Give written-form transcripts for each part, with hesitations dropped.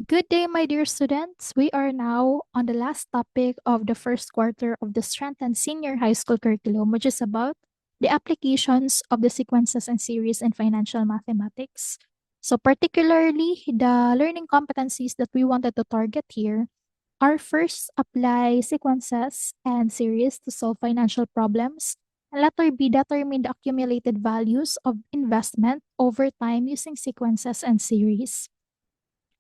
Good day, my dear students. We are now on the last topic of the first quarter of the Strengthened Senior High School curriculum, which is about the applications of the sequences and series in financial mathematics. So, particularly, the learning competencies that we wanted to target here are first, apply sequences and series to solve financial problems. And letter B, determine the accumulated values of investment over time using sequences and series.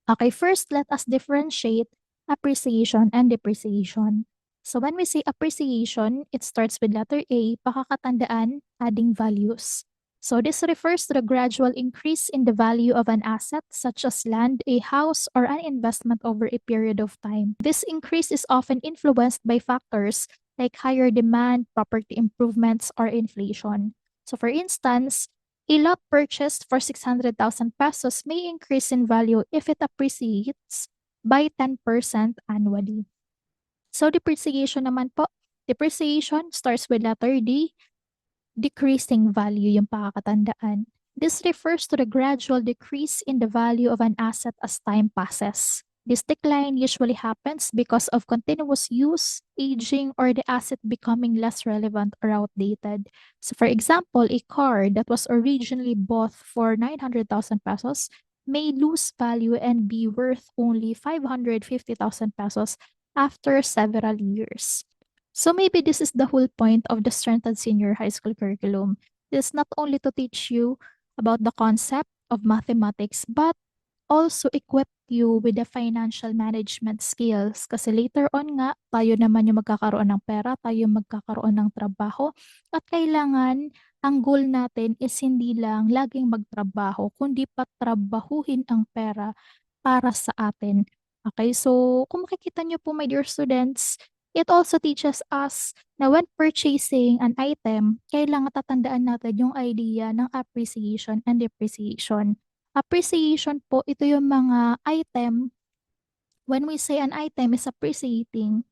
Okay, first, let us differentiate appreciation and depreciation. So when we say appreciation, it starts with letter A, pakakatandaan, adding values. So this refers to the gradual increase in the value of an asset such as land, a house, or an investment over a period of time. This increase is often influenced by factors like higher demand, property improvements, or inflation. So for instance, a lot purchased for 600,000 pesos may increase in value if it appreciates by 10% annually. So depreciation naman po, depreciation starts with letter D, decreasing value yung pakakatandaan. This refers to the gradual decrease in the value of an asset as time passes. This decline usually happens because of continuous use, aging, or the asset becoming less relevant or outdated. So, for example, a car that was originally bought for 900,000 pesos may lose value and be worth only 550,000 pesos after several years. So maybe this is the whole point of the Strengthened Senior High School curriculum. It's not only to teach you about the concept of mathematics, but also equip you with the financial management skills. Kasi later on nga, tayo naman yung magkakaroon ng pera, tayo yung magkakaroon ng trabaho. At kailangan, ang goal natin is hindi lang laging magtrabaho, kundi patrabahuhin ang pera para sa atin. Okay, so kung makikita nyo po, my dear students, it also teaches us na when purchasing an item, kailangan tatandaan natin yung idea ng appreciation and depreciation. Appreciation po, ito yung mga item. When we say an item is appreciating,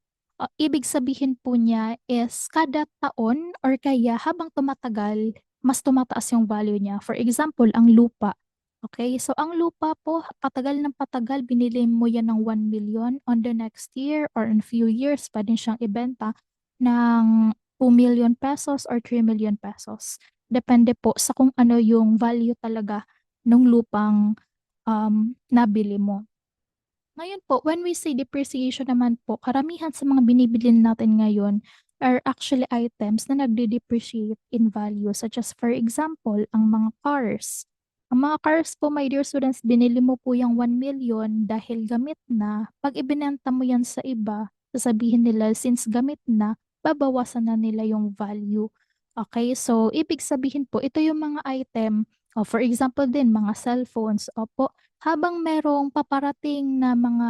ibig sabihin po niya is kada taon or kaya habang tumatagal, mas tumataas yung value niya. For example, ang lupa. Okay, so ang lupa po, patagal ng patagal, binili mo yan ng 1 million. On the next year or in few years, pwede siyang ibenta ng 2 million pesos or 3 million pesos. Depende po sa kung ano yung value talaga ng lupang nabili mo. Ngayon po, when we say depreciation naman po, karamihan sa mga binibili natin ngayon are actually items na nagde-depreciate in value, such as for example, ang mga cars. Ang mga cars po, my dear students, binili mo po yung 1 million dahil gamit na. Pag ibinenta mo yan sa iba, sasabihin nila, since gamit na, babawasan na nila yung value. Okay, so ibig sabihin po, ito yung mga item, for example din, mga cellphones. Opo, habang merong paparating na mga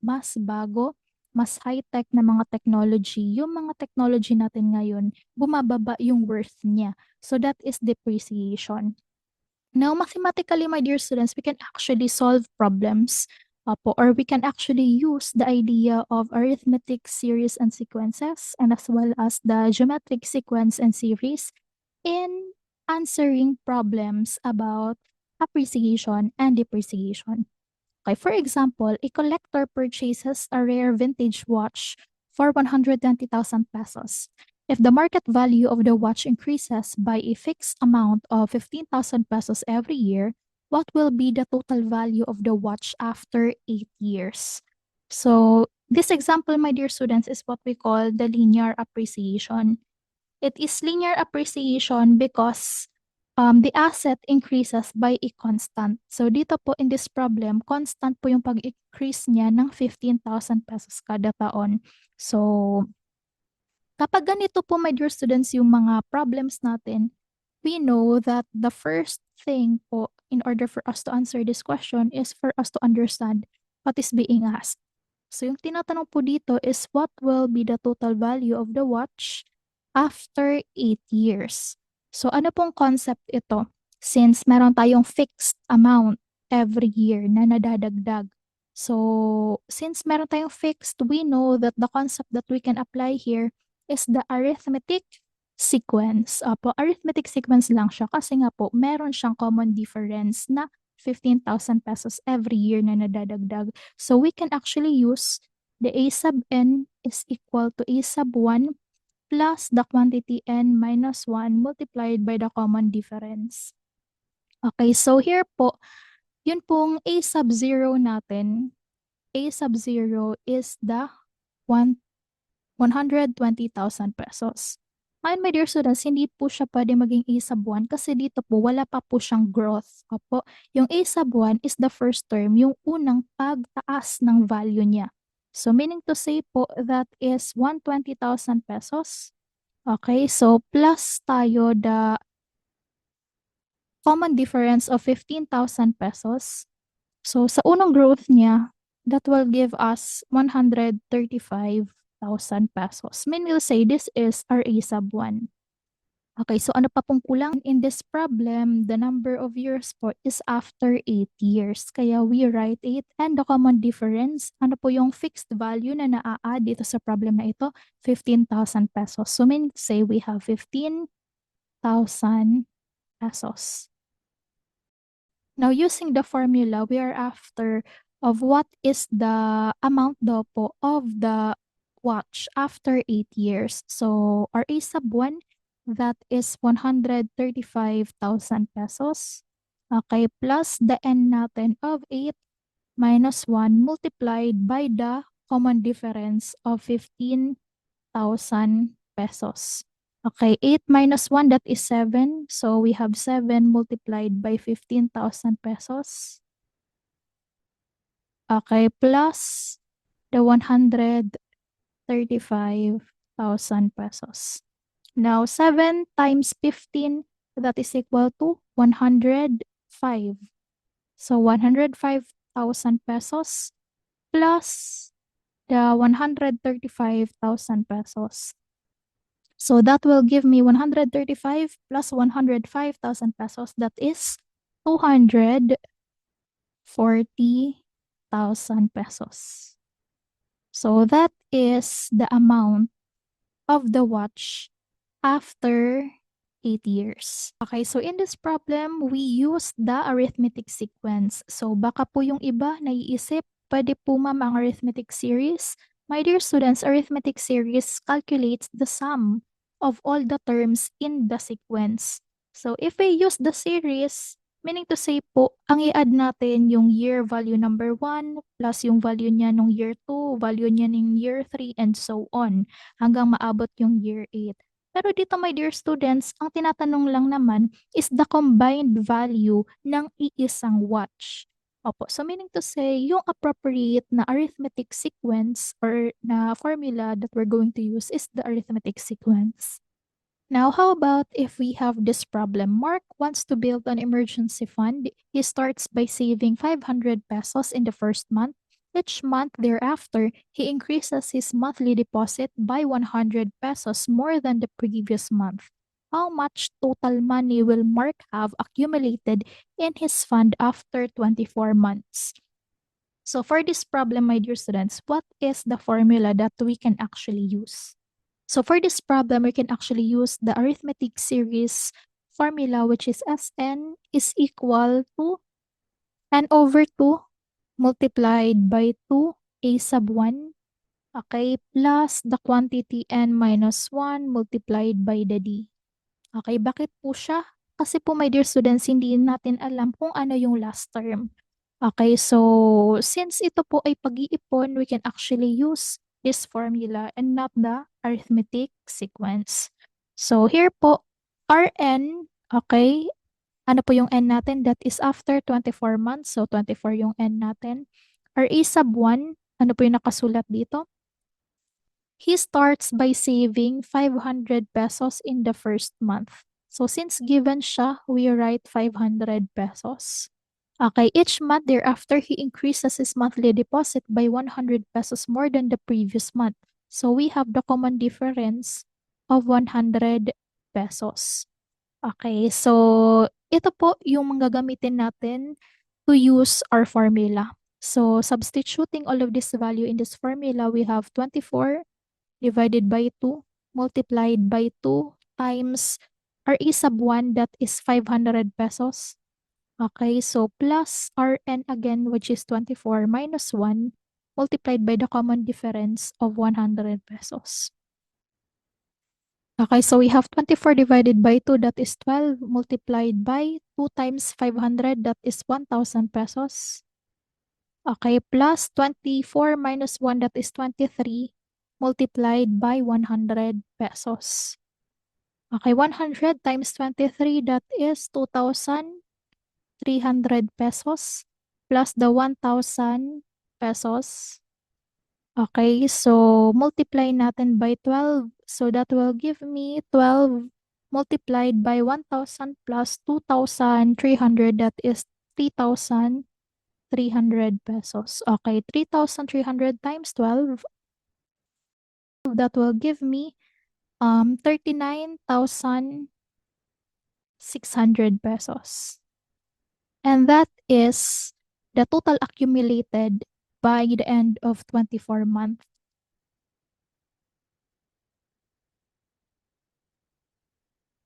mas bago, mas high-tech na mga technology, yung mga technology natin ngayon, bumababa yung worth niya. So that is depreciation. Now, mathematically, my dear students, we can actually solve problems or we can actually use the idea of arithmetic series and sequences and as well as the geometric sequence and series in answering problems about appreciation and depreciation. Okay, for example, a collector purchases a rare vintage watch for 120,000 pesos. If the market value of the watch increases by a fixed amount of 15,000 pesos every year, what will be the total value of the watch after 8 years? So, this example, my dear students, is what we call the linear appreciation. It is linear appreciation because the asset increases by a constant. So dito po in this problem, constant po yung pag-increase niya ng 15,000 pesos kada taon. So kapag ganito po, my dear students, yung mga problems natin, we know that the first thing po in order for us to answer this question is for us to understand what is being asked. So yung tinatanong po dito is what will be the total value of the watch after 8 years. So ano pong concept ito? Since meron tayong fixed amount every year na nadadagdag. So since meron tayong fixed, we know that the concept that we can apply here is the arithmetic sequence. Arithmetic sequence lang siya kasi nga po meron siyang common difference na 15,000 pesos every year na nadadagdag. So we can actually use the A sub n is equal to A sub 1 plus the quantity n minus 1 multiplied by the common difference. Okay, so here po, yun pong A sub 0 natin, A sub 0 is the 120,000 pesos. Ngayon, my dear students, hindi po siya pwede maging A sub 1 kasi dito po wala pa po siyang growth. Opo, yung A sub 1 is the first term, yung unang pagtaas ng value niya. So meaning to say po that is 120,000 pesos. Okay, so plus tayo the common difference of 15,000 pesos. So sa unang growth niya, that will give us 135,000 pesos. Mean we'll say this is our A sub 1. Okay, so ano pa pong kulang in this problem? The number of years po is after 8 years. Kaya we write 8 and the common difference, ano po yung fixed value na naa-add dito sa problem na ito? 15,000 pesos. So mean say we have 15,000 pesos. Now, using the formula, we are after of what is the amount daw po of the watch after 8 years. So, our A sub 1, that is 135,000 pesos. Okay, plus the n natin of 8 minus 1 multiplied by the common difference of 15,000 pesos. Okay, 8 minus 1, that is 7. So we have 7 multiplied by 15,000 pesos. Okay, plus the 135,000 pesos. Now, 7 times 15, that is equal to 105. So 105,000 pesos plus the 135,000 pesos. So that will give me 135 plus 105,000 pesos. That is 240,000 pesos. So that is the amount of the watch after 8 years. Okay, so in this problem, we use the arithmetic sequence. So baka po yung iba naiisip, pwede po ma'am ang arithmetic series. My dear students, arithmetic series calculates the sum of all the terms in the sequence. So if we use the series, meaning to say po, ang i-add natin yung year value number 1 plus yung value niya nung year 2, value niya ng year 3, and so on, hanggang maabot yung year 8. Pero dito, my dear students, ang tinatanong lang naman is the combined value ng iisang watch. Opo, so meaning to say, yung appropriate na arithmetic sequence or na formula that we're going to use is the arithmetic sequence. Now, how about if we have this problem? Mark wants to build an emergency fund. He starts by saving 500 pesos in the first month. Each month thereafter, he increases his monthly deposit by 100 pesos more than the previous month. How much total money will Mark have accumulated in his fund after 24 months? So for this problem, my dear students, what is the formula that we can actually use? So for this problem, we can actually use the arithmetic series formula, which is Sn is equal to n over 2 multiplied by 2 a sub 1, okay, plus the quantity n minus 1 multiplied by the d. Okay, bakit po siya? Kasi po, my dear students, hindi natin alam kung ano yung last term. Okay, so since ito po ay pag-iipon, we can actually use this formula and not the arithmetic sequence. So here po, Rn, okay, ano po yung n natin? That is after 24 months, so 24 yung n natin. Ra sub 1, ano po yung nakasulat dito? He starts by saving 500 pesos in the first month. So since given siya, we write 500 pesos. Okay, each month thereafter, he increases his monthly deposit by 100 pesos more than the previous month. So we have the common difference of 100 pesos. Okay, so ito po yung gagamitin natin to use our formula. So substituting all of this value in this formula, we have 24 divided by 2 multiplied by 2 times RE sub 1, that is 500 pesos. Okay, so plus Rn again, which is 24 minus 1 multiplied by the common difference of 100 pesos. Okay, so we have 24 divided by 2, that is 12, multiplied by 2 times 500, that is 1,000 pesos. Okay, plus 24 minus 1, that is 23, multiplied by 100 pesos. Okay, 100 times 23, that is 2,300 pesos, plus the 1,000 pesos. Okay, so multiply natin by 12. So that will give me 12 multiplied by 1,000 plus 2,300. That is 3,300 pesos. Okay, 3,300 times 12. That will give me 39,600 pesos. And that is the total accumulated by the end of 24 months.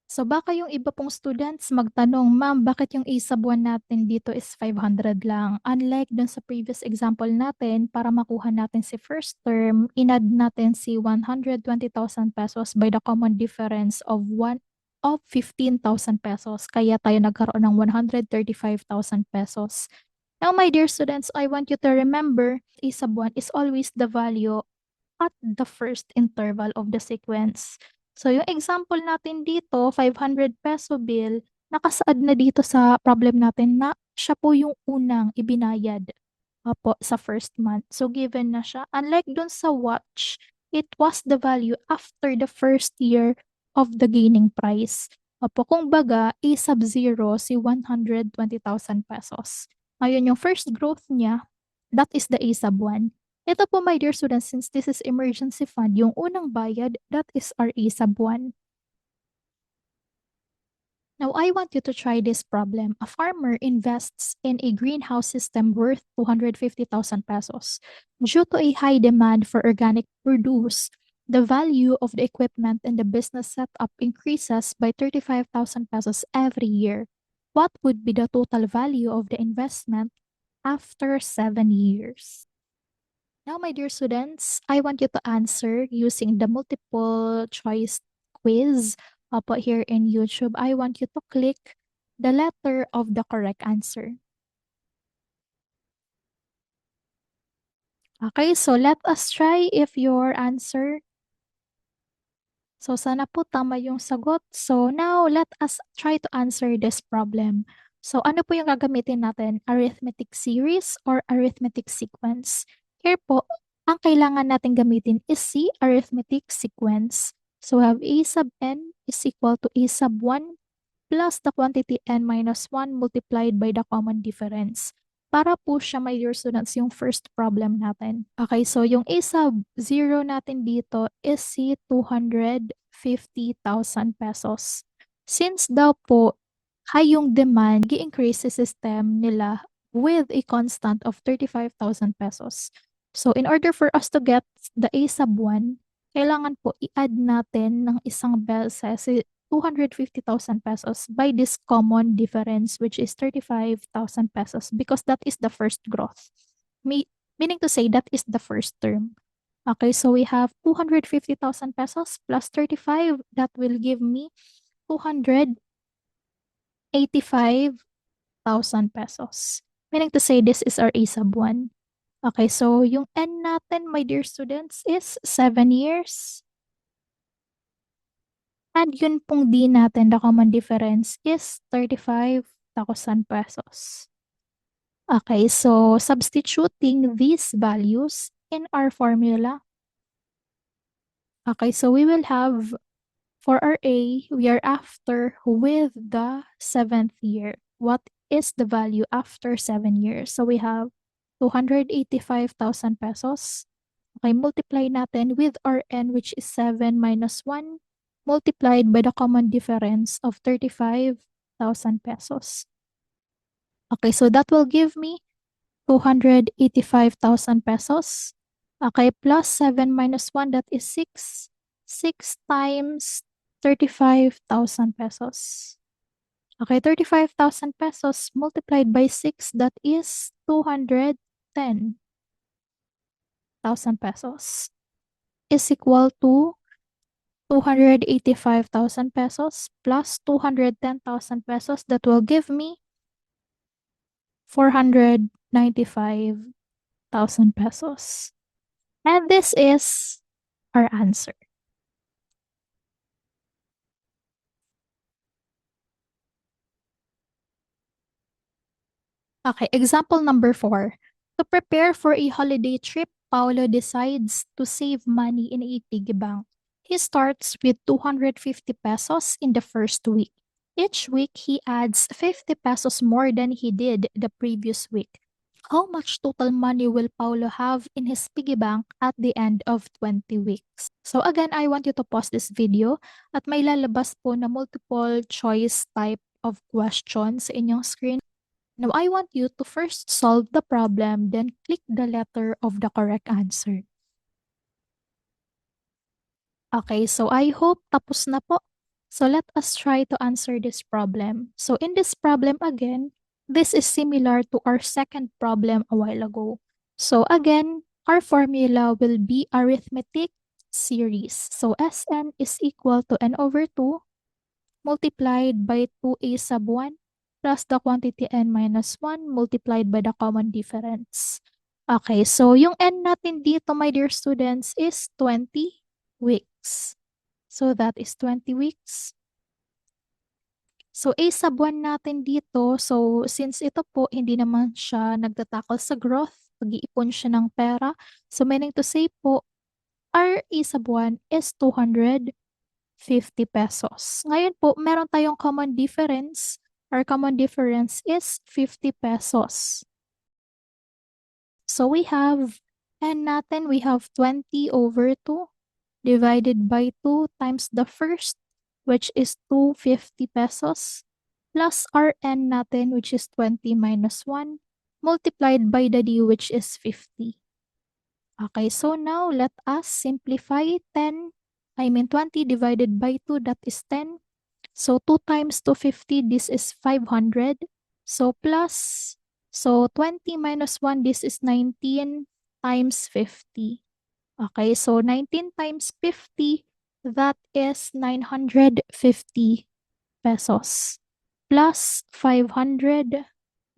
So baka yung iba pong students magtanong, ma'am, bakit yung A sa buwan natin dito is 500 lang? Unlike dun sa previous example natin, para makuha natin si first term, inad natin si 120,000 pesos by the common difference of 15,000 pesos. Kaya tayo nagkaroon ng 135,000 pesos. Now, my dear students, I want you to remember, A sa buwan is always the value at the first interval of the sequence. So, yung example natin dito, 500 peso bill, nakasaad na dito sa problem natin na siya po yung unang ibinayad opo, sa first month. So, given na siya. Unlike dun sa watch, it was the value after the first year of the gaining price. Opo, kung baga, A sub 0, si 120,000 pesos. Ngayon, yung first growth niya, that is the A sub 1. Ito po, my dear students, since this is emergency fund, yung unang bayad, that is our A sub 1. Now, I want you to try this problem. A farmer invests in a greenhouse system worth 250,000 pesos. Due to a high demand for organic produce, the value of the equipment in the business setup increases by 35,000 pesos every year. What would be the total value of the investment after 7 years? Now, my dear students, I want you to answer using the multiple choice quiz up here in YouTube. I want you to click the letter of the correct answer. Okay, so let us try if your answer. So sana po tama yung sagot. So now let us try to answer this problem. So ano po yung gagamitin natin? Arithmetic series or arithmetic sequence? Here po, ang kailangan natin gamitin is si arithmetic sequence. So we have a sub n is equal to a sub 1 plus the quantity n minus 1 multiplied by the common difference. Para po siya, my dear students, yung first problem natin. Okay, so yung a sub 0 natin dito is si 250,000 pesos. Since daw po high yung demand, i-increase si system nila with a constant of 35,000 pesos. So in order for us to get the a sub 1, kailangan po i-add natin ng isang beses si 250,000 pesos by this common difference, which is 35,000 pesos, because that is the first growth. Meaning to say that is the first term. Okay, so we have 250,000 pesos plus 35. That will give me 285,000 pesos. Meaning to say this is our A sub 1. Okay, so yung N natin, my dear students, is 7 years. And yun pong D natin, the common difference is 35,000 pesos. Okay, so substituting these values in our formula. Okay, so we will have, for our A, we are after with the 7th year. What is the value after 7 years? So we have 285,000 pesos. Okay, multiply natin with our N, which is 7 minus 1, multiplied by the common difference of 35,000 pesos. Okay, so that will give me 285,000 pesos. Okay, plus 7 minus 1, that is 6. 6 times 35,000 pesos. Okay, 35,000 pesos multiplied by 6, that is 210,000 pesos, is equal to 285,000 pesos plus 210,000 pesos. That will give me 495,000 pesos. And this is our answer. Okay, example number 4. To prepare for a holiday trip, Paolo decides to save money in a piggy bank. He starts with 250 pesos in the first week. Each week, he adds 50 pesos more than he did the previous week. How much total money will Paulo have in his piggy bank at the end of 20 weeks? So again, I want you to pause this video at may lalabas po na multiple choice type of questions sa inyong screen. Now, I want you to first solve the problem, then click the letter of the correct answer. Okay, so I hope tapos na po. So let us try to answer this problem. So in this problem again, this is similar to our second problem a while ago. So again, our formula will be arithmetic series. So Sn is equal to n over 2 multiplied by 2a sub 1 plus the quantity n minus 1 multiplied by the common difference. Okay, so yung n natin dito, my dear students, is 20 weeks. So that is 20 weeks. So a sub 1 natin dito, so since ito po, hindi naman siya nagtatakal sa growth, pag-iipon siya ng pera. So meaning to say po, our a sub 1 is 250 pesos. Ngayon po, meron tayong common difference. Our common difference is 50 pesos. So we have n natin, we have 20 over 2 divided by 2 times the first, which is 250 pesos, plus our n natin, which is 20 minus 1, multiplied by the d, which is 50. Okay, so now let us simplify 20 divided by 2, that is 10. So 2 times 250, this is 500. So plus, so 20 minus 1, this is 19 times 50. Okay, so 19 times 50, that is 950 pesos. Plus 500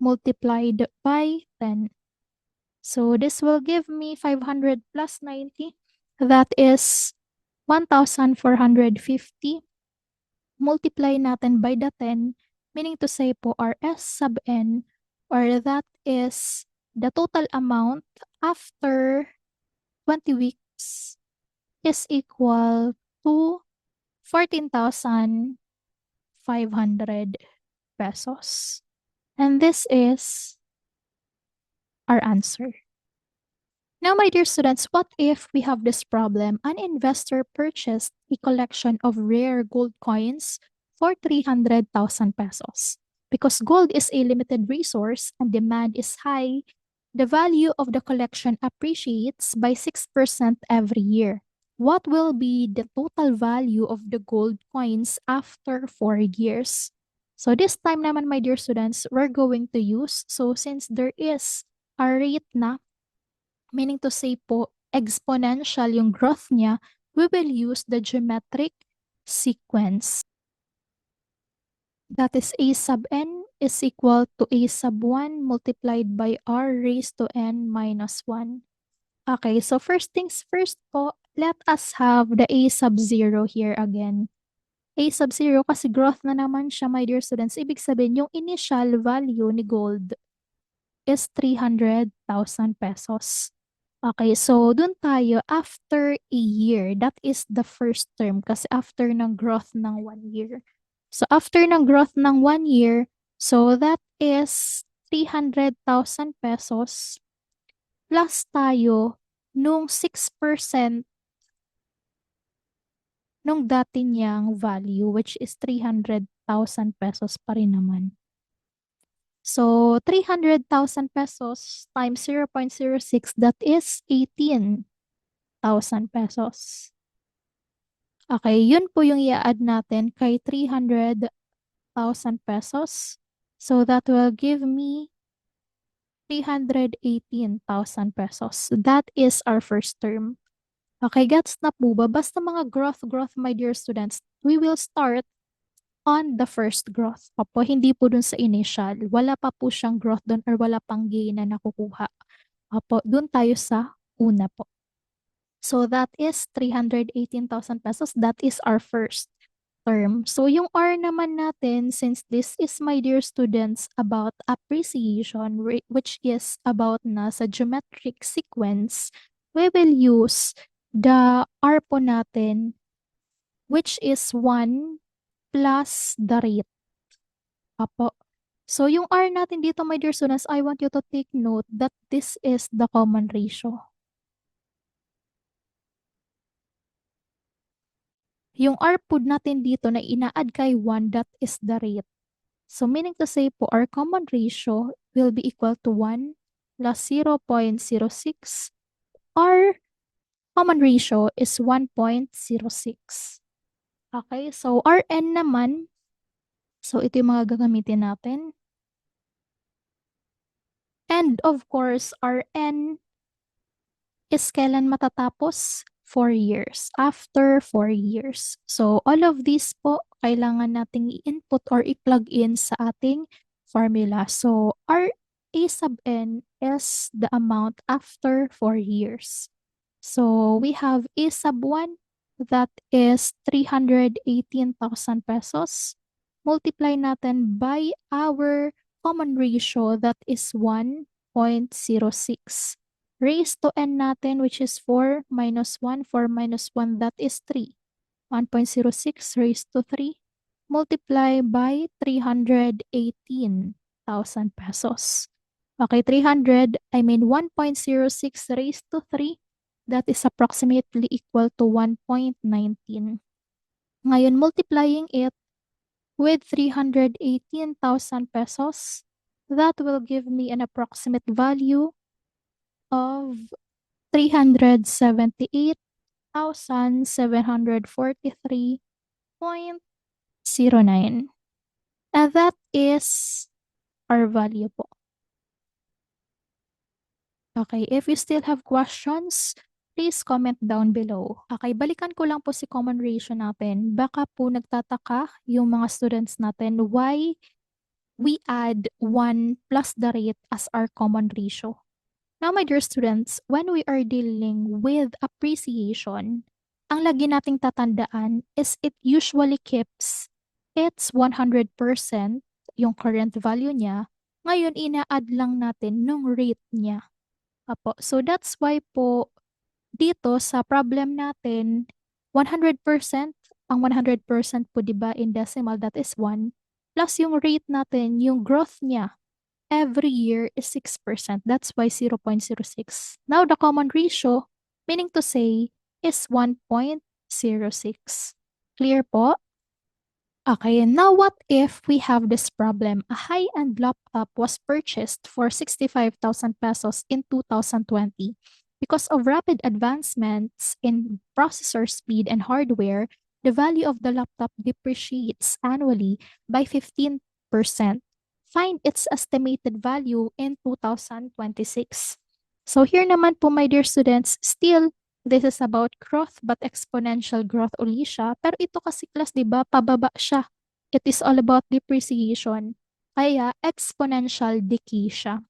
multiplied by 10. So this will give me 500 plus 90. That is 1,450. Multiply natin by the 10, meaning to say po our S sub n, or that is the total amount after 20 weeks, is equal to 14,500 pesos. And this is our answer. Now, my dear students, what if we have this problem? An investor purchased a collection of rare gold coins for 300,000 pesos. Because gold is a limited resource and demand is high, the value of the collection appreciates by 6% every year. What will be the total value of the gold coins after 4 years? So this time naman, my dear students, we're going to use, so since there is a rate na, meaning to say po, exponential yung growth niya, we will use the geometric sequence. That is a sub n is equal to a sub 1 multiplied by r raised to n minus 1. Okay, so first things first po, let us have the a sub 0 here again. A sub 0 kasi growth na naman siya, my dear students. Ibig sabihin, yung initial value ni gold is 300,000 pesos. Okay, so dun tayo after a year. That is the first term kasi after ng growth ng 1 year. So after ng growth ng 1 year, so that is 300,000 pesos plus tayo nung 6% nung dati niyang value, which is 300,000 pesos pa rin naman. So 300,000 pesos times 0.06, that is 18,000 pesos. Okay, yun po yung i-add natin kay 300,000 pesos. So that will give me 318,000 pesos. That is our first term. Okay, gets na po ba? Basta mga growth, my dear students, we will start on the first growth. Opo, hindi po dun sa initial. Wala pa po siyang growth dun or wala pang gain na nakukuha. Opo, dun tayo sa una po. So that is 318,000 pesos. That is our first term. So yung R naman natin, since this is, my dear students, about appreciation, which is about na sa geometric sequence, we will use the R po natin, which is 1 plus the rate. Apo. So yung R natin dito, my dear students, I want you to take note that this is the common ratio. Yung R po natin dito na ina-add kay 1, that is the rate. So meaning to say po, our common ratio will be equal to 1 plus 0.06. Our common ratio is 1.06. Okay, so Rn naman, so ito yung mga gagamitin natin. And of course, Rn is kailan matatapos? 4 years. After 4 years. So all of these po, kailangan nating i-input or i-plug in sa ating formula. So our A sub n is the amount after 4 years. So we have A sub 1, that is 318,000 pesos. Multiply natin by our common ratio, that is 1.06. Raised to n natin, which is 4 minus 1. 4 minus 1, that is 3. 1.06 raised to 3. Multiply by 318,000 pesos. Okay, 1.06 raised to 3. That is approximately equal to 1.19. Ngayon, multiplying it with 318,000 pesos, that will give me an approximate value of 378,743.09. And that is our value po. Okay, if you still have questions, please comment down below. Okay, balikan ko lang po si common ratio natin. Baka po nagtataka yung mga students natin why we add 1 plus the rate as our common ratio. Now, my dear students, when we are dealing with appreciation, ang lagi nating tatandaan is it usually keeps its 100%, yung current value niya. Ngayon, ina-add lang natin nung rate niya. Apo. So, that's why po dito sa problem natin, 100%, ang 100% po diba in decimal, that is 1, plus yung rate natin, yung growth niya, every year is 6%. That's why 0.06. Now, the common ratio, meaning to say, is 1.06. Clear po? Okay, now what if we have this problem? A high-end laptop was purchased for 65,000 pesos in 2020. Because of rapid advancements in processor speed and hardware, the value of the laptop depreciates annually by 15%. Find its estimated value in 2026. So here naman po, my dear students, still this is about growth but exponential growth uli siya. Pero ito kasi class, di ba, pababa siya. It is all about depreciation. Kaya exponential decay siya.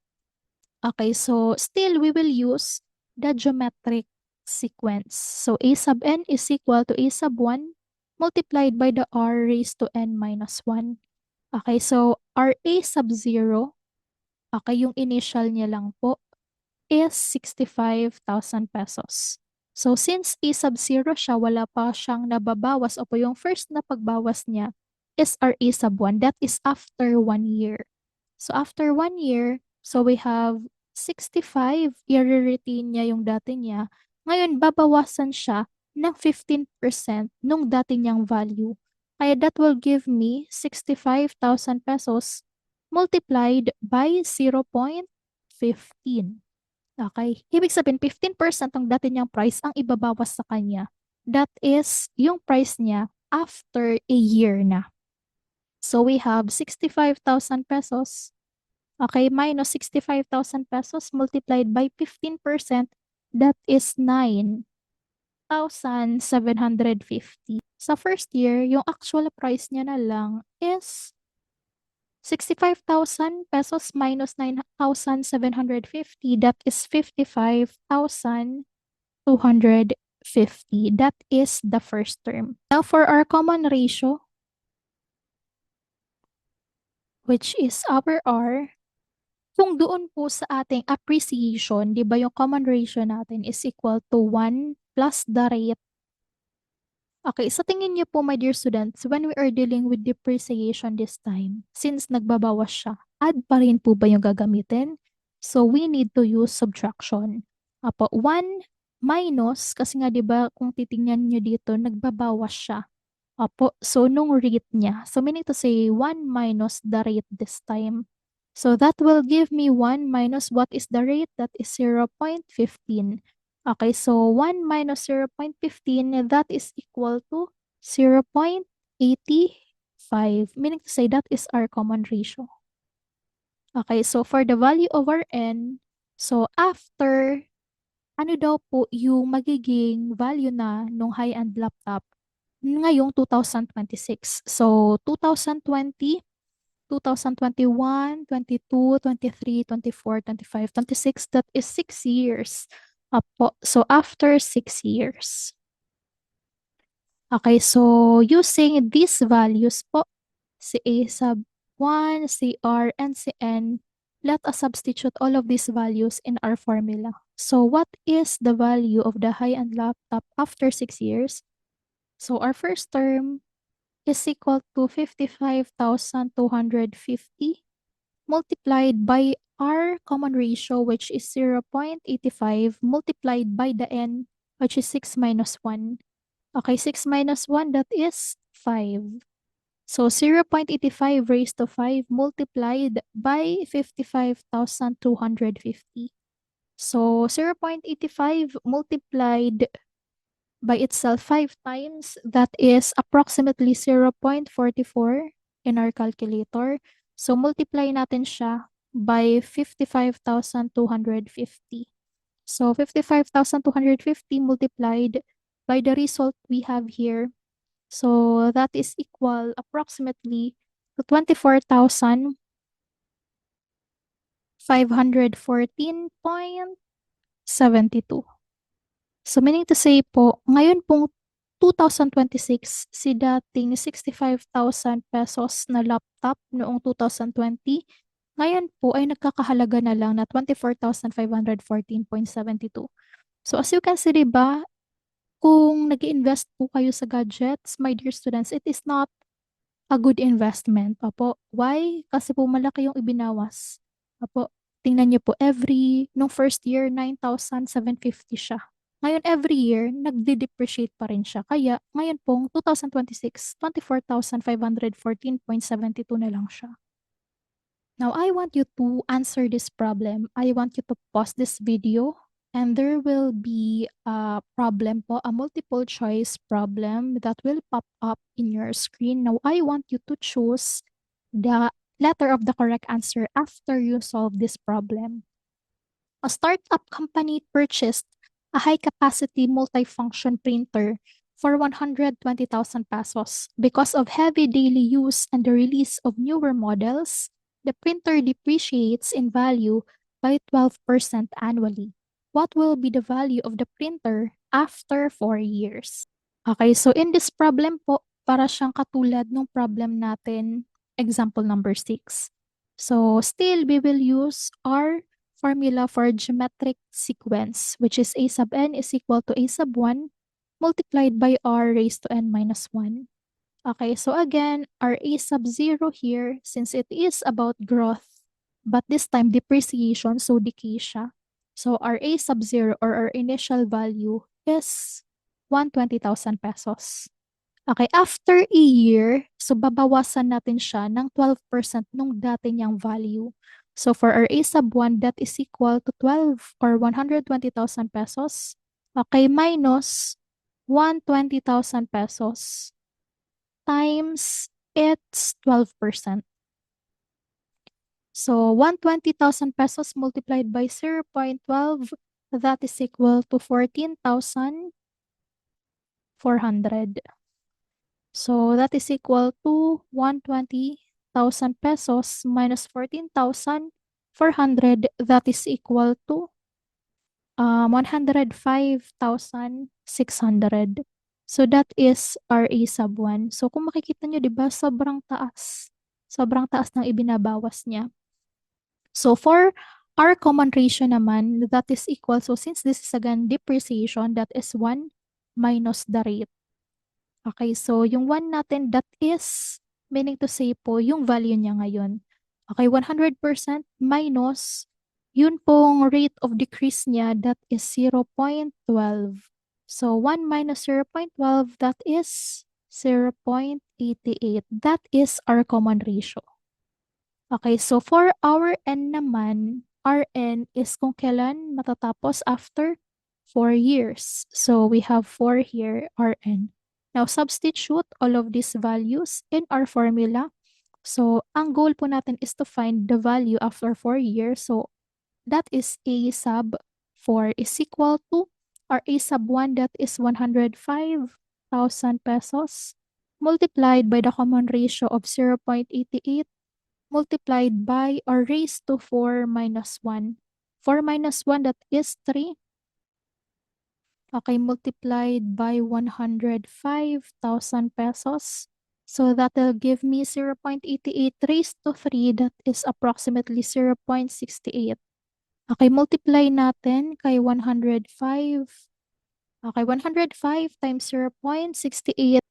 Okay, so still we will use the geometric sequence. So A sub n is equal to A sub 1 multiplied by the R raised to n minus 1. Okay, so RA sub 0, okay, yung initial niya lang po is 65,000 pesos. So since A sub 0 siya, wala pa siyang nababawas o po yung first na pagbawas niya is RA sub 1. That is after 1 year. So after 1 year, so we have 65, i-retain niya yung dati niya. Ngayon, babawasan siya ng 15% nung dati niyang value. Kaya that will give me 65,000 pesos multiplied by 0.15. Okay? Ibig sabihin, 15% ang dati niyang price ang ibabawas sa kanya. That is yung price niya after a year na. So we have 65,000 pesos. Okay, minus 65,000 pesos multiplied by 15%, that is 9,750. Sa first year, yung actual price niya na lang is 65,000 pesos minus 9,750. That is 55,250. That is the first term. Now for our common ratio, which is our R, kung doon po sa ating appreciation, di ba yung common ratio natin is equal to 1 plus the rate. Okay, sa tingin niyo po, my dear students, when we are dealing with depreciation this time, since nagbabawas siya, add pa rin po ba yung gagamitin? So, we need to use subtraction. Apo, 1 minus, kasi nga 'di ba kung titingnan niyo dito, nagbabawas siya. Opo, so nung rate niya. So meaning to say 1 minus the rate this time. So that will give me 1 minus what is the rate? That is 0.15. Okay, so 1 minus 0.15, that is equal to 0.85. Meaning to say that is our common ratio. Okay, so for the value of our n, so after, ano daw po yung magiging value na nung high-end laptop ngayong 2026. So, 2020, 2021, 22, 23, 24, 25, 26, that is 6 years. Apo. So, after 6 years. Okay, so using these values po, si A sub 1, si R, and si N, let us substitute all of these values in our formula. So, what is the value of the high-end laptop after 6 years? So, our first term is equal to 55,250 multiplied by our common ratio, which is 0.85, multiplied by the n, which is 6 minus 1. Okay, 6 minus 1, that is 5. So 0.85 raised to 5 multiplied by 55,250. So 0.85 multiplied by itself 5 times, that is approximately 0.44 in our calculator. So multiply natin siya by 55,250. So 55,250 multiplied by the result we have here. So that is equal approximately to 24,514.72. So meaning to say po, ngayon pong 2026, si dating 65,000 pesos na laptop noong 2020, ngayon po ay nagkakahalaga na lang na 24,514.72. So as you can see, diba, kung nag-invest po kayo sa gadgets, my dear students, it is not a good investment. Opo. Why? Kasi po malaki yung ibinawas. Opo. Tingnan niyo po, nung first year, 9,750 siya. Ngayon, every year, nagde-depreciate pa rin siya. Kaya, ngayon pong 2026, 24,514.72 na lang siya. Now, I want you to answer this problem. I want you to pause this video and there will be a problem po, a multiple choice problem that will pop up in your screen. Now, I want you to choose the letter of the correct answer after you solve this problem. A startup company purchased a high-capacity multifunction printer for 120,000 pesos. Because of heavy daily use and the release of newer models, the printer depreciates in value by 12% annually. What will be the value of the printer after 4 years? Okay, so in this problem po, para siyang katulad ng problem natin, example number 6. So still, we will use our formula for geometric sequence, which is a sub n is equal to a sub 1 multiplied by r raised to n minus 1. Okay, so again, our a sub 0 here, since it is about growth, but this time depreciation, so decay siya. So our a sub 0 or our initial value is 120,000 pesos. Okay, after a year, so babawasan natin siya ng 12% nung dati niyang value. So for our A sub 1, that is equal to 12 or 120,000 pesos. Okay, minus 120,000 pesos times it's 12%. So 120,000 pesos multiplied by 0.12, that is equal to 14,400. So that is equal to 120,000 pesos minus 14,400, that is equal to 105,600. So that is RA sub 1. So kung makikita nyo, di ba, sobrang taas. Sobrang taas ng ibinabawas niya. So for our common ratio naman, that is equal. So since this is again depreciation, that is 1 minus the rate. Okay, so yung 1 natin, that is, meaning to say po, yung value niya ngayon. Okay, 100% minus, yun pong rate of decrease niya, that is 0.12. So 1 minus 0.12, that is 0.88. That is our common ratio. Okay, so for our N naman, our N is kung kailan matatapos after 4 years. So we have 4 here, Rn. Now, substitute all of these values in our formula. So, ang goal po natin is to find the value after 4 years. So, that is A sub 4 is equal to, or A sub 1, that is 105,000 pesos multiplied by the common ratio of 0.88 multiplied by or raised to 4 minus 1. 4 minus 1, that is 3. Okay, multiplied by 105,000 pesos. So that will give me 0.88 raised to 3, that is approximately 0.68. Okay, multiply natin kay 105. Okay, 105 times 0.68,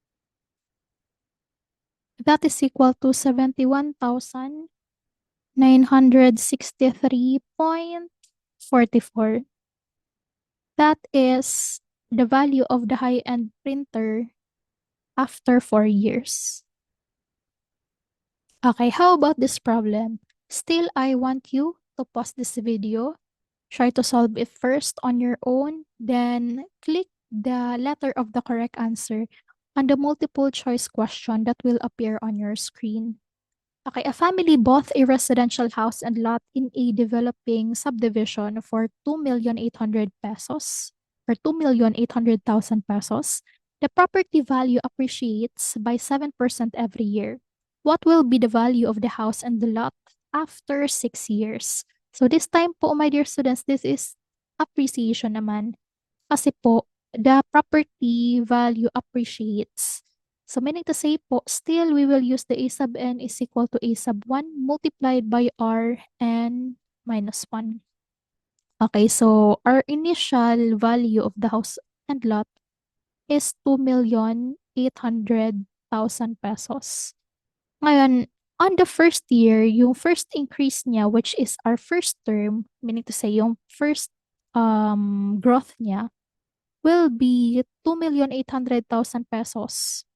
that is equal to 71,963.44. That is the value of the high-end printer after 4 years. Okay, how about this problem? Still, I want you to pause this video, try to solve it first on your own, then click the letter of the correct answer on the multiple choice question that will appear on your screen. Okay, a family bought a residential house and lot in a developing subdivision for 2,800,000 pesos or 2,800,000 pesos. The property value appreciates by 7% every year. What will be the value of the house and the lot after 6 years? So this time po, my dear students, this is appreciation naman. Kasi po, the property value appreciates. So meaning to say po, still we will use the A sub n is equal to A sub 1 multiplied by R n minus 1. Okay, so our initial value of the house and lot is 2,800,000 pesos. Ngayon, on the first year, yung first increase niya, which is our first term, meaning to say yung first growth niya, will be 2,800,000 pesos.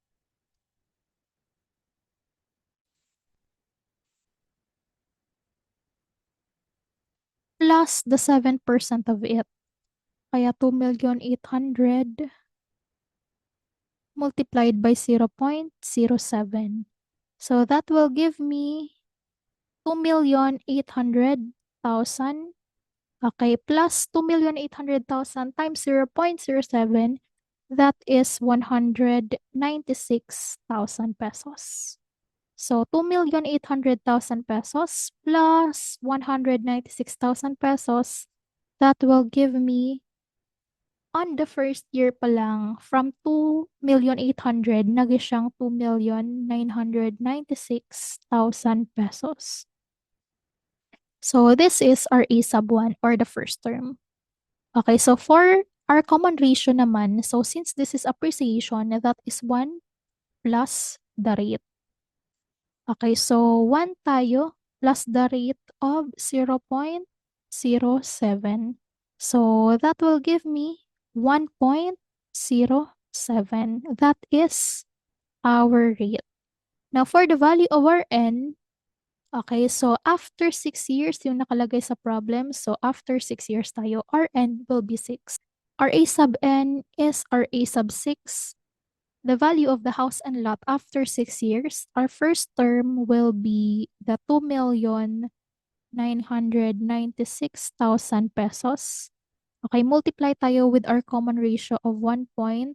Plus the 7% of it. Kaya 2,800,000 multiplied by 0.07. So that will give me 2,800,000. Okay, plus 2,800,000 times 0.07, that is 196,000 pesos. So 2,800,000 pesos plus 196,000 pesos, that will give me, on the first year pa lang, from 2,800,000, naging siyang 2,996,000 pesos. So this is our A sub 1 or the first term. Okay, so for our common ratio naman, so since this is appreciation, that is 1 plus the rate. Okay, so 1 tayo plus the rate of 0.07. So that will give me 1.07. That is our rate. Now for the value of our n, okay, so after 6 years yung nakalagay sa problem. So after 6 years tayo, our n will be 6. Our A sub n is our A sub 6. the value of the house and lot after 6 years, our first term will be the 2,996,000 pesos. Okay, multiply tayo with our common ratio of 1.07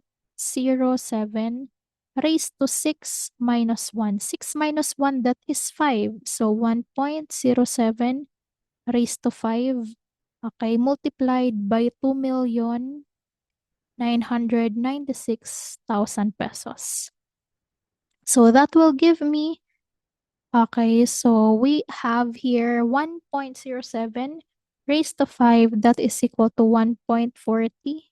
raised to 6 minus 1. 6 minus 1, that is 5. So 1.07 raised to 5. Okay, multiplied by 2,996,000 pesos. So that will give me, okay, so we have here 1.07 raised to 5, that is equal to 1.40.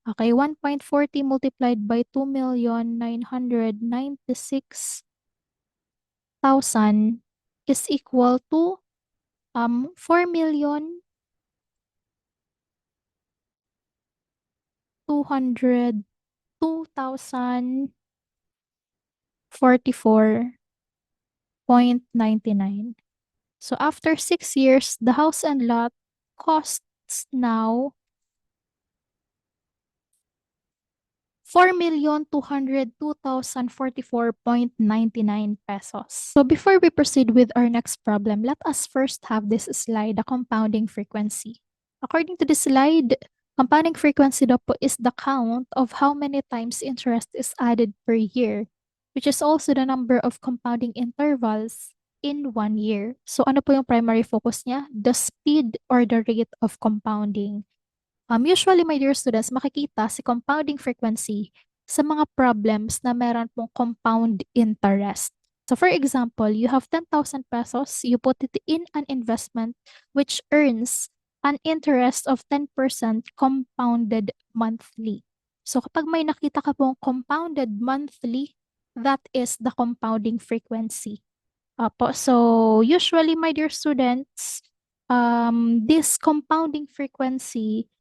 Okay, 1.40 multiplied by 2,996,000 is equal to 4,200,244.99. So after 6 years, the house and lot costs now 4,202,044.99 pesos. So before we proceed with our next problem, let us first have this slide, the compounding frequency. According to this slide, compounding frequency daw po is the count of how many times interest is added per year, which is also the number of compounding intervals in 1 year. So ano po yung primary focus niya? The speed or the rate of compounding. Usually, my dear students, makikita si compounding frequency sa mga problems na meron pong compound interest. So for example, you have 10,000 pesos, you put it in an investment which earns an interest of 10% compounded monthly. So kapag may nakita ka pong compounded monthly, that is the compounding frequency. Opo, so usually, my dear students, this compounding frequency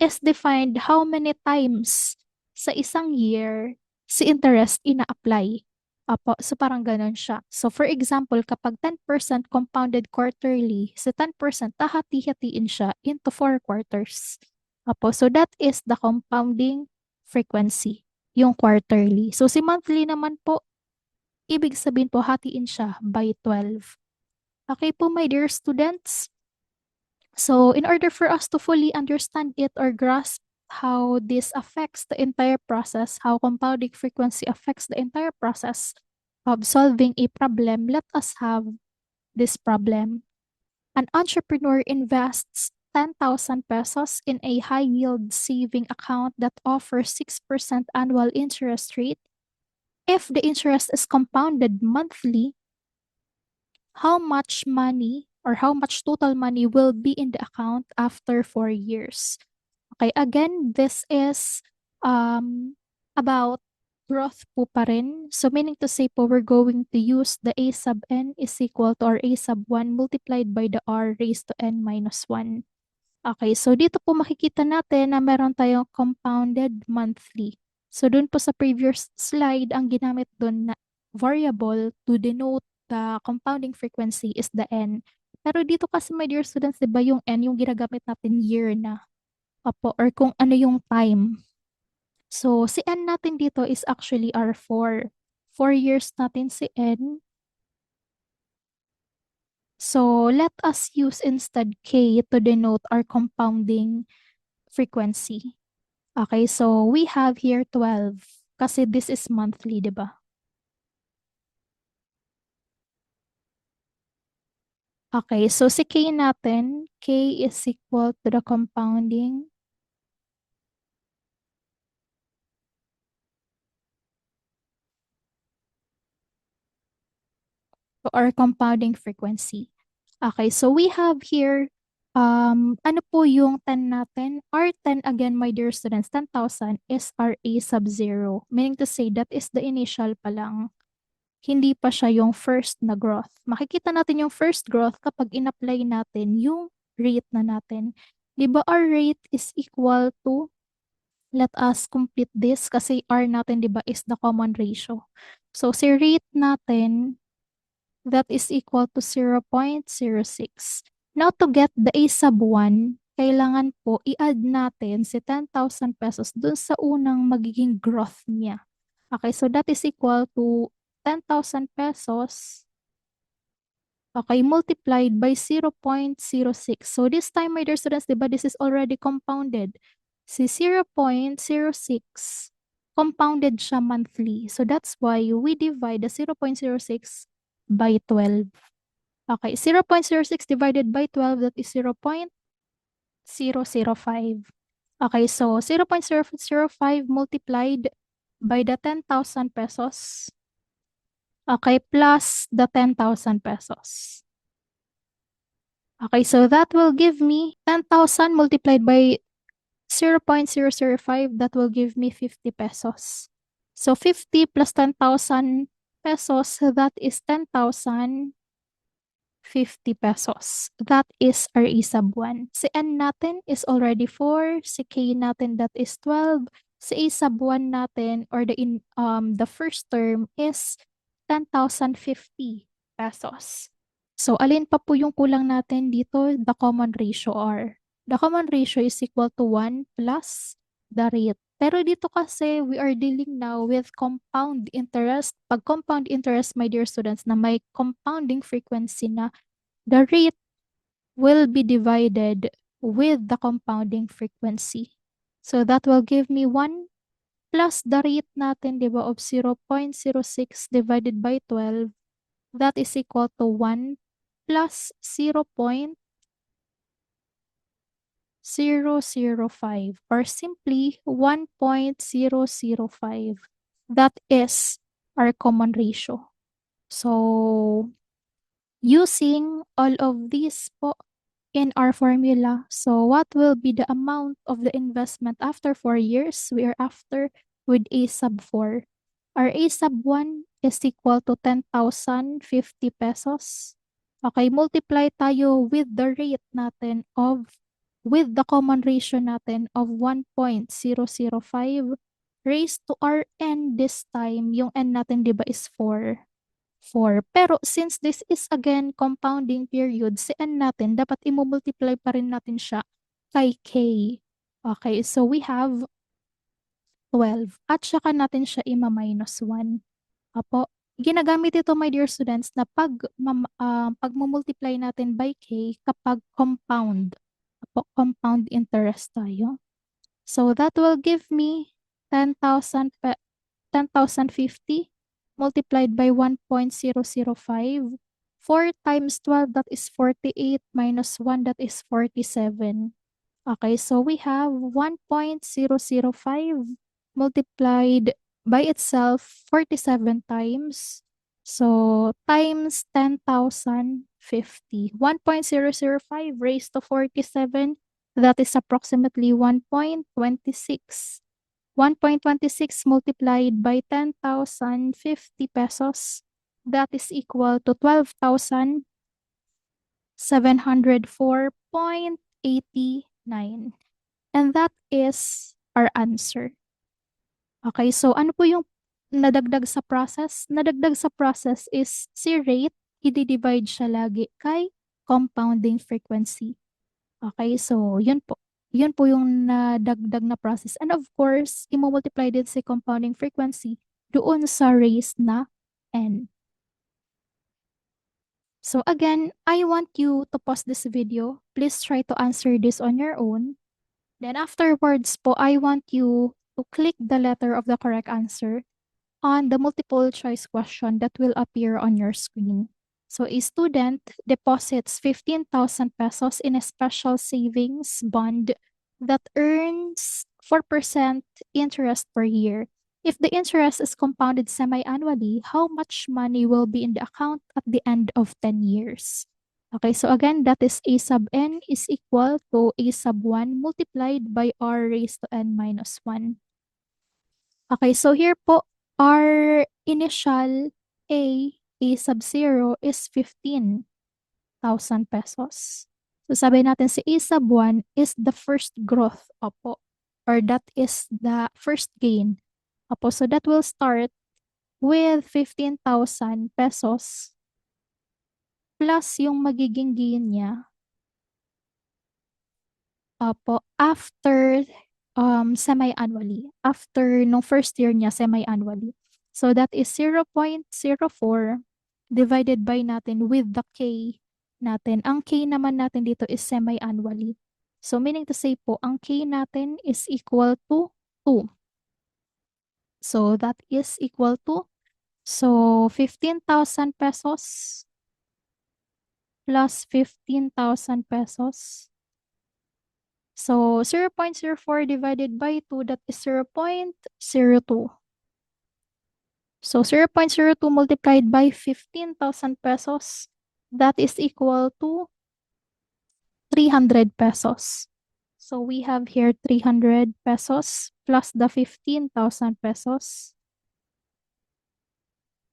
is defined how many times sa isang year si interest ina-apply. Apo, so parang ganun siya. So for example, kapag 10% compounded quarterly, sa 10% hahati-hatiin siya into 4 quarters. Apo, so that is the compounding frequency, yung quarterly. So si monthly naman po, ibig sabihin po hatiin siya by 12. Okay po, my dear students. So, in order for us to fully understand it or grasp how this affects the entire process, how compounding frequency affects the entire process of solving a problem, let us have this problem. An entrepreneur invests 10,000 pesos in a high yield saving account that offers 6% annual interest rate. If the interest is compounded monthly, how much money or how much total money will be in the account after 4 years? Okay, again, this is about growth po pa rin. So meaning to say po, we're going to use the a sub n is equal to, or a sub 1 multiplied by the r raised to n minus 1. Okay, so dito po makikita natin na meron tayong compounded monthly. So dun po sa previous slide, ang ginamit dun na variable to denote the compounding frequency is the n. Pero dito kasi, my dear students, di ba yung n, yung ginagamit natin year na. Opo, or kung ano yung time. So, si n natin dito is actually our 4. 4 years natin si n. So, let us use instead k to denote our compounding frequency. Okay, so we have here 12 kasi this is monthly, di ba? Okay, so si k natin, k is equal to the compounding or compounding frequency. Okay, so we have here, ano po yung 10 natin? Our 10, again, my dear students, 10,000 is our a sub 0. Meaning to say, that is the initial pa lang. Hindi pa siya yung first na growth. Makikita natin yung first growth kapag in-apply natin yung rate na natin. Di ba our rate is equal to, let us complete this kasi r natin, di ba, is the common ratio. So, si rate natin, that is equal to 0.06. Now, to get the a sub 1, kailangan po i-add natin si 10,000 pesos dun sa unang magiging growth niya. Okay, so that is equal to 10,000 pesos. Okay, multiplied by 0.06. So this time, my dear students, diba, this is already compounded. Si 0.06, compounded siya monthly. So that's why we divide the 0.06 by 12. Okay, 0.06 divided by 12, that is 0.005. Okay, so 0.005 multiplied by the 10,000 pesos. Okay, plus the 10,000 pesos. Okay, so that will give me 10,000 multiplied by 0.005. That will give me 50 pesos. So 50 plus 10,000 pesos, that is 10,050 pesos. That is our A sub 1. Si N natin is already 4. Si K natin, that is 12. Si A sub 1 natin, or the first term, is 10,050 pesos. So, alin pa po yung kulang natin dito? The common ratio R. The common ratio is equal to 1 plus the rate. Pero dito kasi, we are dealing now with compound interest. Pag compound interest, my dear students, na may compounding frequency na, the rate will be divided with the compounding frequency. So, that will give me 1 plus the rate natin, di ba, of 0.06 divided by 12. That is equal to 1 plus 0.005, or simply 1.005. That is our common ratio. So, using all of these po in our formula, so what will be the amount of the investment after 4 years? We are after with A sub 4. Our A sub 1 is equal to 10,050 pesos. Okay, multiply tayo with the rate natin with the common ratio natin of 1.005 raised to our n this time. Yung n natin, di ba, is 4. 4. Pero since this is again compounding period, si n natin, dapat imumultiply pa rin natin siya kay k. Okay, so we have 12. At saka natin siya ima-minus 1. Apo, ginagamit ito, my dear students, na pag-multiply natin by k kapag compound. Apo, compound interest tayo. So that will give me 10,050 multiplied by 1.005. 4 times 12, that is 48, minus 1, that is 47. Okay, so we have 1.005 multiplied by itself 47 times. So times 10,050. 1.005 raised to 47, that is approximately 1.26. 1.26 multiplied by 10,050 pesos, that is equal to 12,704.89. And that is our answer. Okay, so ano po yung nadagdag sa process? Nadagdag sa process is si rate, i-divide siya lagi kay compounding frequency. Okay, so yun po. Yun po yung nadagdag na process. And of course, i-multiply din si compounding frequency doon sa raised na n. So again, I want you to pause this video. Please try to answer this on your own. Then afterwards po, I want you to click the letter of the correct answer on the multiple choice question that will appear on your screen. So a student deposits 15,000 pesos in a special savings bond that earns 4% interest per year. If the interest is compounded semi-annually, how much money will be in the account at the end of 10 years? Okay, so again, that is A sub n is equal to A sub 1 multiplied by R raised to n minus 1. Okay, so here po, our initial A sub 0 is 15,000 pesos. So sabi natin si A sub 1 is the first growth, opo, or that is the first gain. Opo, so that will start with 15,000 pesos plus yung magiging gain niya, opo, after semi-annually. After nung first year niya, semi-annually. So that is 0.04 divided by natin with the K natin. Ang K naman natin dito is semi-annually. So meaning to say po, ang K natin is equal to 2. So that is equal to, so 15,000 pesos plus 15,000 pesos. So 0.04 divided by 2, that is 0.02. So 0.02 multiplied by 15,000 pesos, that is equal to 300 pesos. So we have here 300 pesos plus the 15,000 pesos.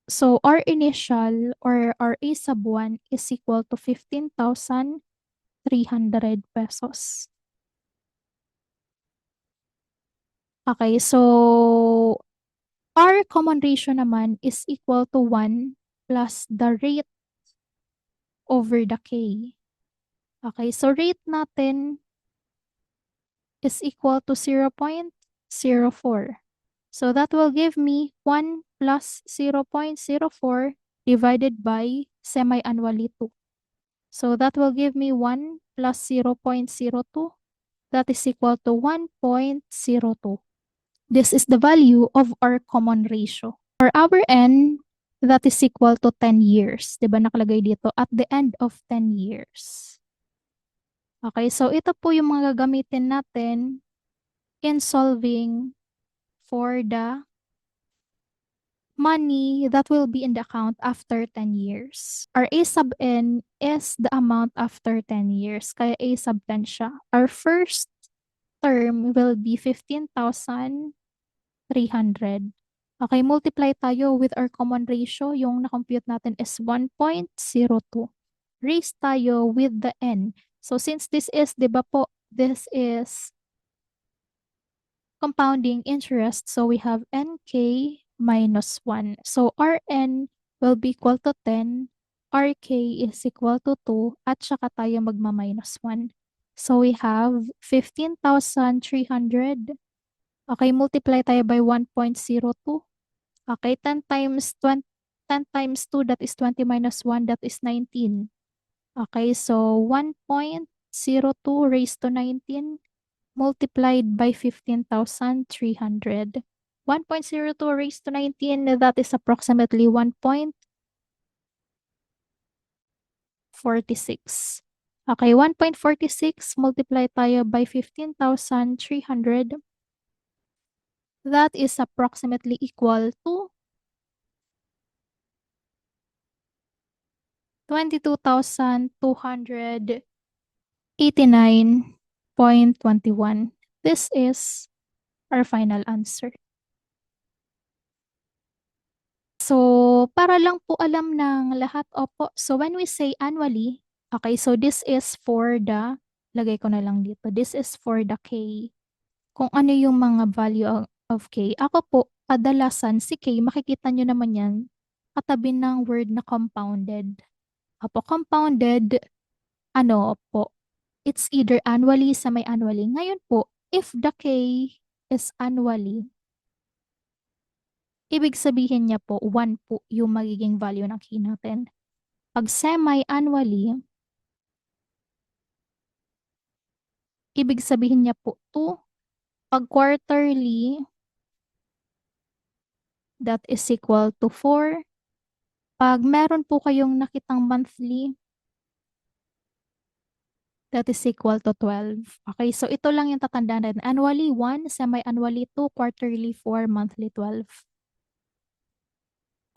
So our initial or our A sub 1 is equal to 15,300 pesos. Okay, so our common ratio naman is equal to 1 plus the rate over the K. Okay, so rate natin is equal to 0.04. So that will give me 1 plus 0.04 divided by semi-annually 2. So that will give me 1 plus 0.02. That is equal to 1.02. This is the value of our common ratio. For our N, that is equal to 10 years. Diba nakalagay dito? At the end of 10 years. Okay, so ito po yung mga gagamitin natin in solving for the money that will be in the account after 10 years. Our A sub N is the amount after 10 years. Kaya A sub 10 siya. Our first term will be 15,300. Okay, multiply tayo with our common ratio. Yung na-compute natin is 1.02. Raise tayo with the N. So since this is, di ba po, this is compounding interest. So we have NK minus 1. So Rn will be equal to 10. RK is equal to 2. At saka tayo magma-minus 1. So we have 15,300. Okay, multiply tayo by 1.02. Okay, 10 times 20, 10 times 2, that is 20 minus 1, that is 19. Okay, so 1.02 raised to 19 multiplied by 15,300. 1.02 raised to 19, that is approximately 1.46. Okay, 1.46 multiply tayo by 15,300. That is approximately equal to 22,289.21. This is our final answer. So, para lang po alam ng lahat, opo. So, when we say annually, okay, so this is for the, lagay ko na lang dito, this is for the K. Kung ano yung mga value of K. Ako po, kadalasan si K, makikita nyo naman yan, katabi ng word na compounded. Opo, compounded, ano po, it's either annually, semi-annually. Ngayon po, if the K is annually, ibig sabihin niya po, 1 po yung magiging value ng key natin. Pag semi-annually, ibig sabihin niya po 2. Pag quarterly, that is equal to 4. Pag meron po kayong nakitang monthly, that is equal to 12. Okay, so ito lang yung tatandaan natin. Annually, 1. Semi-annually, 2. Quarterly, 4. Monthly, 12.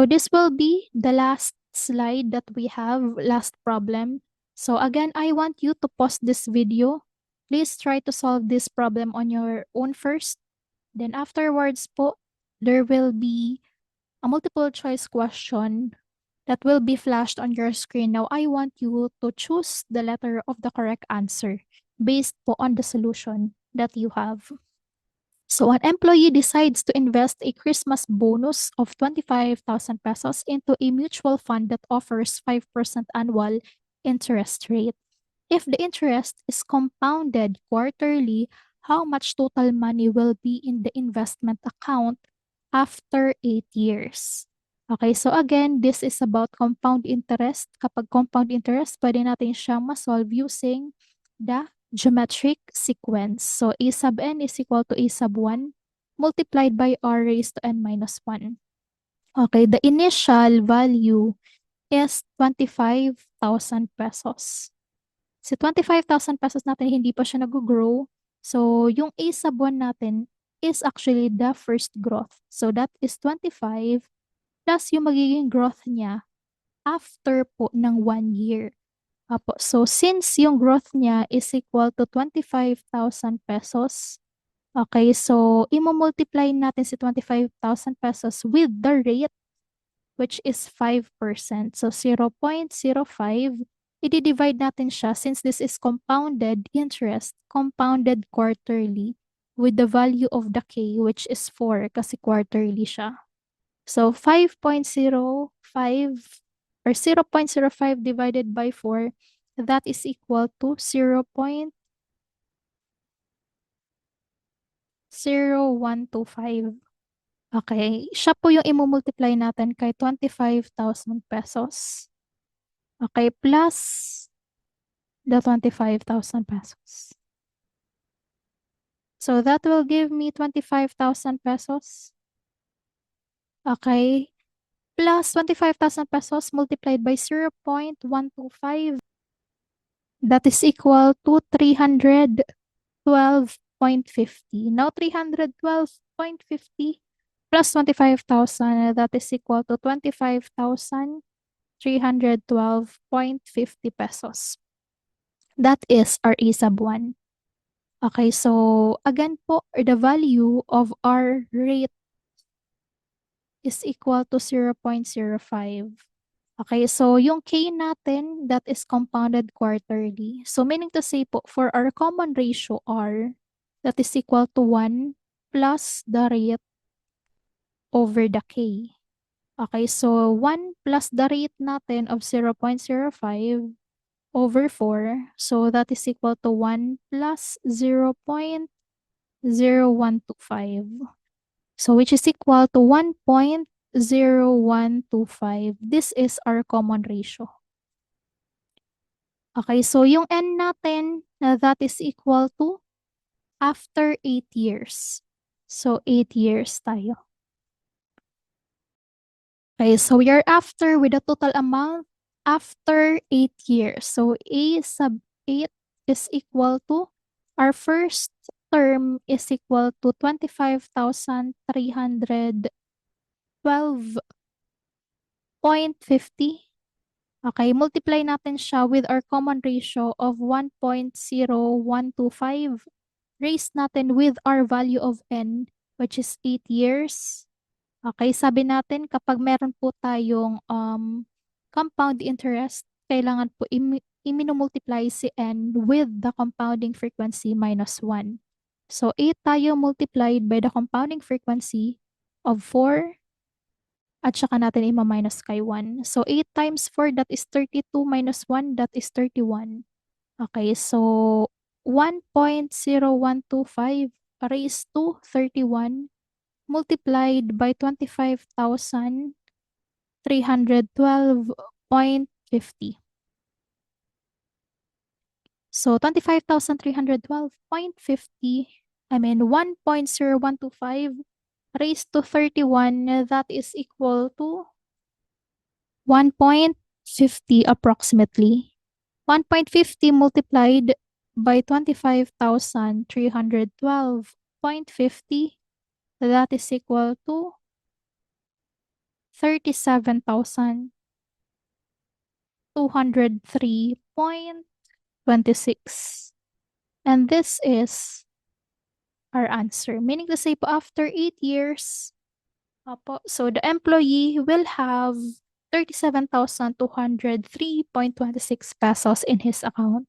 So this will be the last slide that we have, last problem. So again, I want you to pause this video. Please try to solve this problem on your own first. Then afterwards po, there will be a multiple choice question that will be flashed on your screen. Now, I want you to choose the letter of the correct answer based po on the solution that you have. So an employee decides to invest a Christmas bonus of 25,000 pesos into a mutual fund that offers 5% annual interest rate. If the interest is compounded quarterly, how much total money will be in the investment account after 8 years. Okay, so again, this is about compound interest. Kapag compound interest, pwede natin siyang ma-solve using the geometric sequence. So a sub n is equal to a sub 1 multiplied by r raised to n minus 1. Okay, the initial value is 25,000 pesos. Si 25,000 pesos natin, hindi pa siya nag-grow. So, yung A sub 1 natin is actually the first growth. So, that is 25 plus yung magiging growth niya after po ng 1 year. Apo. So, since yung growth niya is equal to 25,000 pesos, okay, so imo-multiply natin si 25,000 pesos with the rate which is 5%. So 0.05, i-divide natin siya since this is compounded interest, compounded quarterly with the value of the K which is 4 kasi quarterly siya. So 5.05 or 0.05 divided by 4, that is equal to 0.0125. Okay, siya po yung imumultiply natin kay 25,000 pesos. Okay, plus the 25,000 pesos. So that will give me 25,000 pesos. Okay, plus 25,000 pesos multiplied by 0.125. That is equal to 312.50. Now 312.50 plus 25,000, that is equal to 25,312.50 pesos. That is our A sub 1. Okay, so again po, the value of our rate is equal to 0.05. Okay, so yung K natin, that is compounded quarterly. So meaning to say po, for our common ratio R, that is equal to 1 plus the rate over the K. Okay, so 1 plus the rate natin of 0.05 over 4. So that is equal to 1 plus 0.0125. So which is equal to 1.0125. This is our common ratio. Okay, so yung N natin, that is equal to after 8 years. So 8 years tayo. Okay, so we are after with the total amount after 8 years. So A sub 8 is equal to, our first term is equal to 25,312.50. Okay, multiply natin siya with our common ratio of 1.0125. Raise natin with our value of N, which is 8 years. Okay, sabi natin kapag meron po tayong compound interest, kailangan po iminumultiply si n with the compounding frequency minus 1. So 8 tayo multiplied by the compounding frequency of 4 at saka natin ima-minus kay 1. So 8 times 4, that is 32 minus 1, that is 31. Okay, so 1.0125 raised to 31 multiplied by 25,312.50. So 25,312.50, 1.0125 raised to 31, that is equal to 1.50 approximately. 1.50 multiplied by 25,312.50, that is equal to 37,203.26. And this is our answer. Meaning to say po, after 8 years, so the employee will have 37,203.26 pesos in his account.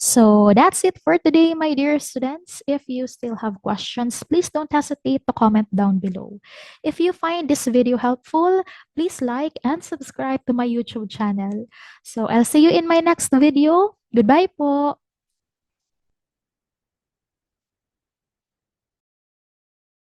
So that's it for today, my dear students. If you still have questions, please don't hesitate to comment down below. If you find this video helpful, please like and subscribe to my YouTube channel. So I'll see you in my next video. Goodbye po!